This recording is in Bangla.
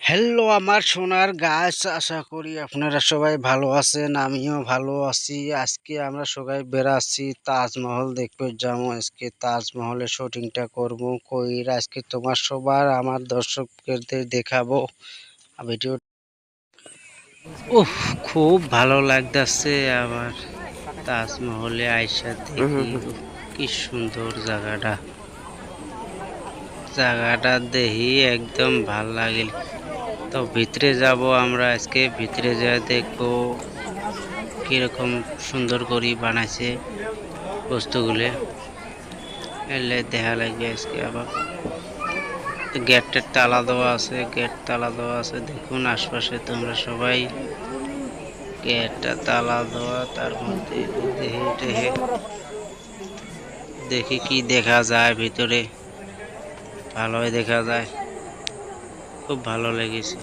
হ্যালো আমার সোনার গাছ, আশা করি আপনারা সবাই ভালো আছেন, আমিও ভালো আছি। আজকে আমরা সবাই বেড়াচ্ছি তাজমহল দেখতে যাবো। আজকে তাজমহলের শুটিংটা করব কইরা আজকে তোমার সবার আমার দর্শকদের দেখাবো ভিডিও। উফ, খুব ভালো লাগতেছে আমার তাজমহলে আইসা দেখি। উফ, কি সুন্দর জায়গাটা জায়গাটা দেখি একদম ভাল লাগিল। তো ভিতরে যাব আমরা আজকে, ভিতরে যা দেখবো কিরকম সুন্দর করে বানাইছে বস্তুগুলো, এলে দেখা লাগবে আজকে। আবার গেটের তালা দেওয়া আছে, গেট তালা দেওয়া আছে, দেখুন আশপাশে তোমরা সবাই। গেটটা তালা দেওয়া, তার মধ্যে দেখি কি দেখা যায় ভিতরে। ভালোই দেখা যায়, খুব ভালো লেগেছে।